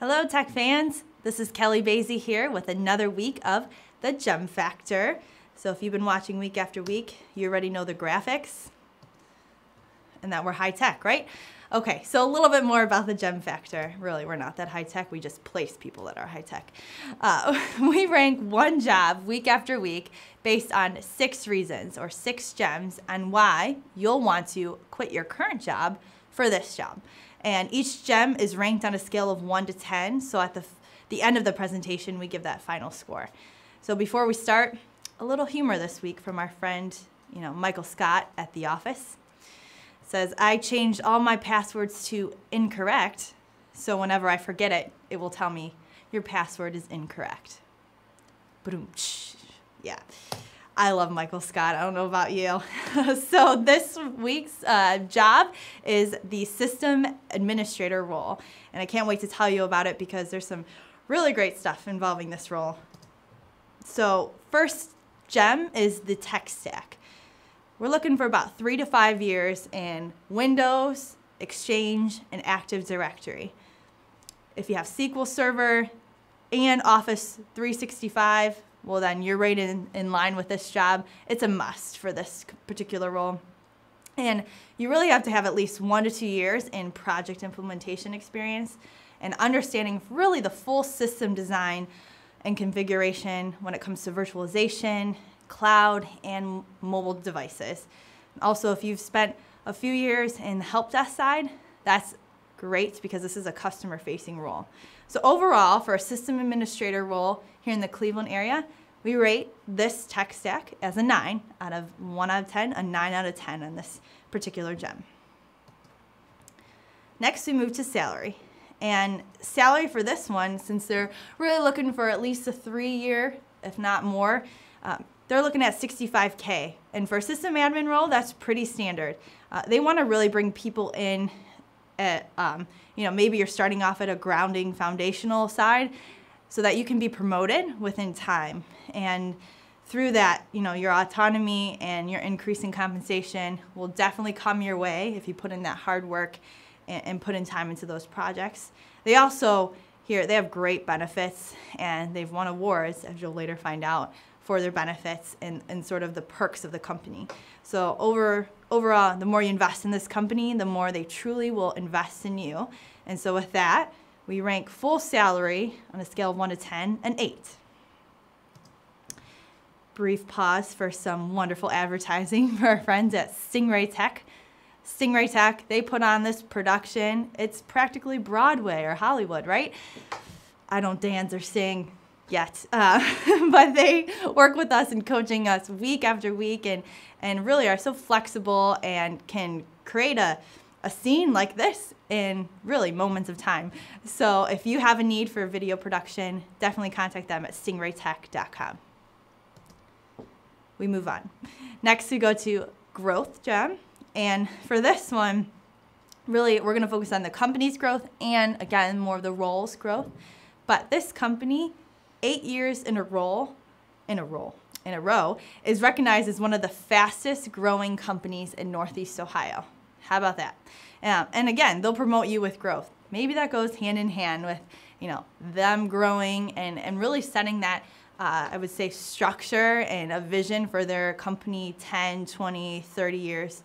Hello tech fans, this is Kelly Basie here with another week of the Gem Factor. So if you've been watching week after week, you already know the graphics and that we're high tech, right? Okay, so a little bit more about the Gem Factor. Really, we're not that high tech, we just place people that are high tech. We rank one job week after week based on 6 reasons or 6 gems on why you'll want to quit your current job for this job. And each gem is ranked on a scale of 1 to 10, so at the end of the presentation, we give that final score. So before we start, a little humor this week from our friend, Michael Scott at the office. It says, I changed all my passwords to incorrect, so whenever I forget it, it will tell me, your password is incorrect. Boom. Yeah. I love Michael Scott. I don't know about you. So this week's job is the system administrator role. And I can't wait to tell you about it because there's some really great stuff involving this role. So first gem is the tech stack. We're looking for about 3 to 5 years in Windows, Exchange, and Active Directory. If you have SQL Server and Office 365, well then you're right in line with this job. It's a must for this particular role. And you really have to have at least 1 to 2 years in project implementation experience and understanding really the full system design and configuration when it comes to virtualization, cloud, and mobile devices. Also, if you've spent a few years in the help desk side, that's great because this is a customer-facing role. So overall, for a system administrator role here in the Cleveland area, we rate this tech stack as a 9 out of 1 out of 10, a 9 out of 10 on this particular gem. Next, we move to salary. And salary for this one, since they're really looking for at least a 3-year, if not more, they're looking at $65K. And for a system admin role, that's pretty standard. They want to really bring people in at, maybe you're starting off at a grounding foundational side so that you can be promoted within time. And through that, your autonomy and your increasing compensation will definitely come your way if you put in that hard work and put in time into those projects. They also, they have great benefits and they've won awards, as you'll later find out, for their benefits and sort of the perks of the company. So overall, the more you invest in this company, the more they truly will invest in you. And so with that, we rank full salary on a scale of 1 to 10, an 8. Brief pause for some wonderful advertising for our friends at Stingray Tech. Stingray Tech, they put on this production. It's practically Broadway or Hollywood, right? I don't dance or sing yet, but they work with us and coaching us week after week and really are so flexible and can create a scene like this in really moments of time. So if you have a need for video production, definitely contact them at stingraytech.com. We move on. Next we go to growth gem. And for this one, really we're gonna focus on the company's growth and again, more of the role's growth. But this company, 8 years in a row, is recognized as one of the fastest growing companies in Northeast Ohio. How about that? And again, they'll promote you with growth. Maybe that goes hand in hand with, them growing and really setting that, I would say, structure and a vision for their company 10, 20, 30 years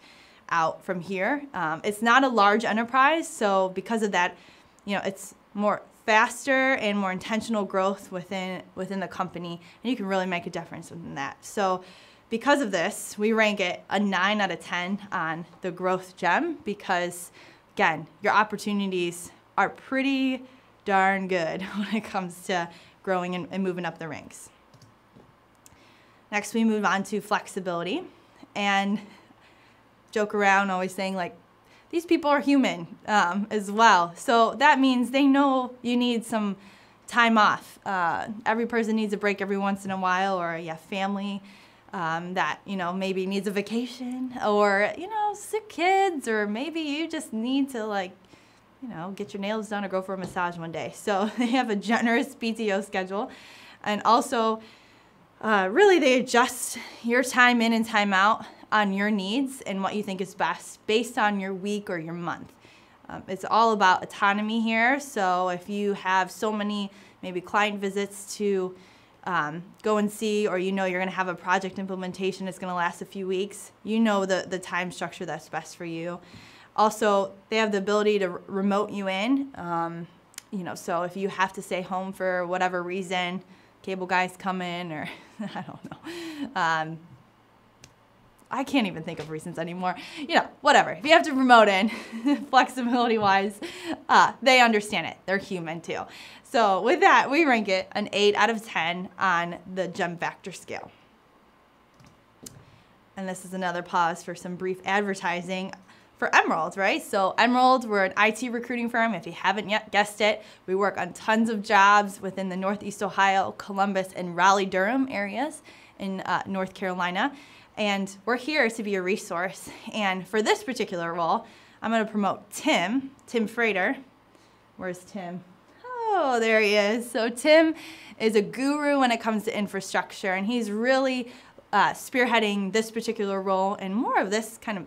out from here. It's not a large enterprise, so because of that, it's more faster and more intentional growth within the company, and you can really make a difference in that. So because of this, we rank it a 9 out of 10 on the growth gem because, again, your opportunities are pretty darn good when it comes to growing and moving up the ranks. Next, we move on to flexibility and joke around always saying like, these people are human as well. So that means they know you need some time off. Every person needs a break every once in a while, or you have family that, maybe needs a vacation, or, sick kids, or maybe you just need to get your nails done or go for a massage one day. So they have a generous PTO schedule. And also, really they adjust your time in and time out on your needs and what you think is best based on your week or your month. It's all about autonomy here. So if you have so many maybe client visits to go and see, or you know you're going to have a project implementation that's going to last a few weeks, you know the time structure that's best for you. Also, they have the ability to remote you in. So if you have to stay home for whatever reason, cable guys come in, or I don't know. I can't even think of reasons anymore. Whatever. If you have to remote in, flexibility-wise, they understand it. They're human too. So with that, we rank it an 8 out of 10 on the Gem Factor scale. And this is another pause for some brief advertising for Emerald, right? So Emerald, we're an IT recruiting firm. If you haven't yet guessed it, we work on tons of jobs within the Northeast Ohio, Columbus, and Raleigh-Durham areas in North Carolina. And we're here to be a resource. And for this particular role, I'm going to promote Tim Frater. Where's Tim? Oh, there he is. So Tim is a guru when it comes to infrastructure, and he's really spearheading this particular role and more of this kind of,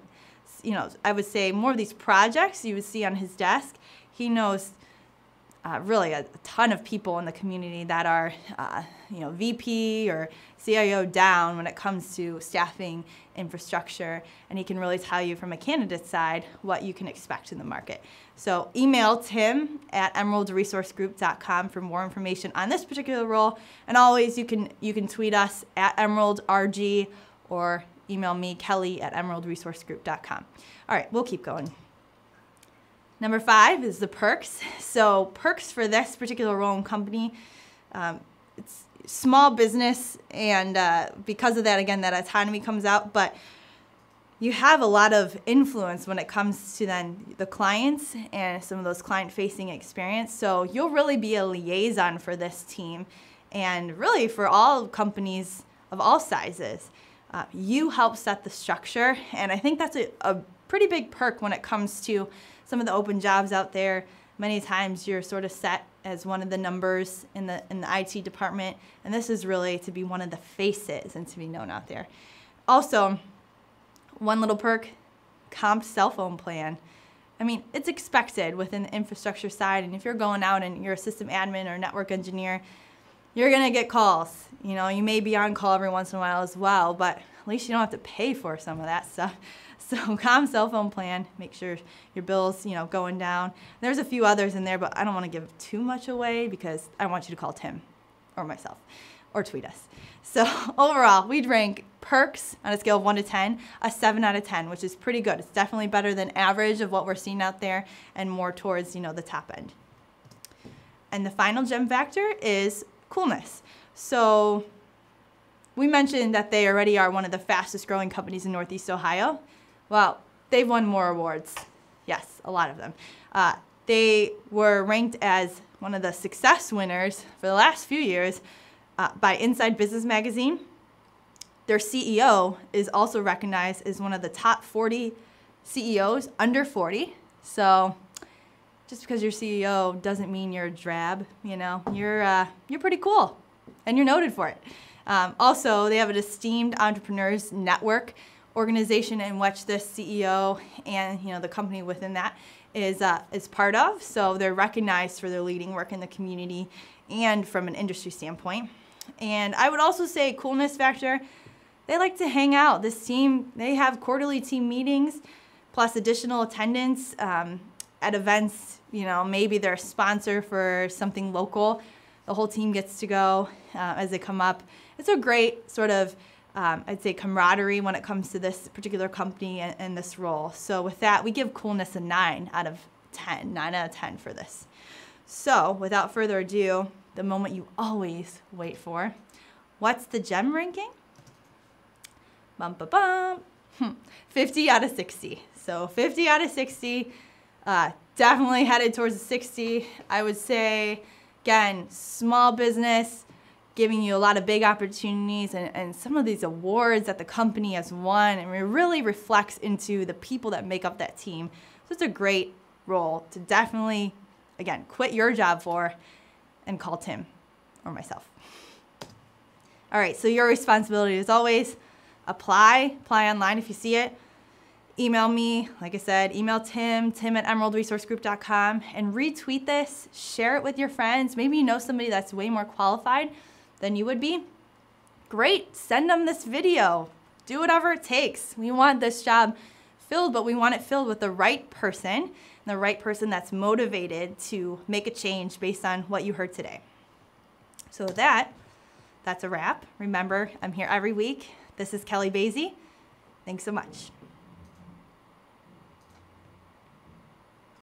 I would say more of these projects you would see on his desk. He knows really a ton of people in the community that are, VP or CIO down when it comes to staffing infrastructure, and he can really tell you from a candidate side what you can expect in the market. So email Tim at emeraldresourcegroup.com for more information on this particular role, and always you can tweet us at emeraldrg or email me, Kelly, at emeraldresourcegroup.com. All right, we'll keep going. Number 5 is the perks. So perks for this particular role and company, it's small business, and because of that, again, that autonomy comes out, but you have a lot of influence when it comes to then the clients and some of those client-facing experience. So you'll really be a liaison for this team, and really for all companies of all sizes. You help set the structure, and I think that's a pretty big perk when it comes to some of the open jobs out there. Many times you're sort of set as one of the numbers in the IT department, and this is really to be one of the faces and to be known out there. Also, one little perk, comp cell phone plan. I mean, it's expected within the infrastructure side, and if you're going out and you're a system admin or network engineer, you're going to get calls. You may be on call every once in a while as well, but at least you don't have to pay for some of that stuff. So comp cell phone plan, make sure your bill's, going down. There's a few others in there, but I don't want to give too much away because I want you to call Tim or myself or tweet us. So overall, we'd rank perks on a scale of 1 to 10, a 7 out of 10, which is pretty good. It's definitely better than average of what we're seeing out there and more towards, the top end. And the final gem factor is Coolness. So we mentioned that they already are one of the fastest growing companies in Northeast Ohio. Well, they've won more awards. Yes, a lot of them. They were ranked as one of the success winners for the last few years by Inside Business Magazine. Their CEO is also recognized as one of the top 40 CEOs under 40. So just because you're CEO doesn't mean you're a drab. You're pretty cool, and you're noted for it. Also, they have an esteemed entrepreneurs network organization in which this CEO and the company within that is part of. So they're recognized for their leading work in the community and from an industry standpoint. And I would also say Coolness factor, they like to hang out. This team, they have quarterly team meetings plus additional attendance at events. Maybe they're a sponsor for something local. The whole team gets to go as they come up. It's a great sort of I'd say camaraderie when it comes to this particular company and this role. So with that, we give Coolness a 9 out of 10 for this. So without further ado, the moment you always wait for, what's the gem ranking? Bum, ba, bum. 50 out of 60. So 50 out of 60, definitely headed towards a 60. I would say, again, small business, giving you a lot of big opportunities, and some of these awards that the company has won, and it really reflects into the people that make up that team. So it's a great role to definitely, again, quit your job for and call Tim or myself. All right, so your responsibility is always apply online if you see it. email me, like I said, email Tim at emeraldresourcegroup.com, and retweet this, share it with your friends. Maybe you know somebody that's way more qualified than you would be. Great, send them this video. Do whatever it takes. We want this job filled, but we want it filled with the right person, and the right person that's motivated to make a change based on what you heard today. So with that, that's a wrap. Remember, I'm here every week. This is Kelly Basie. Thanks so much.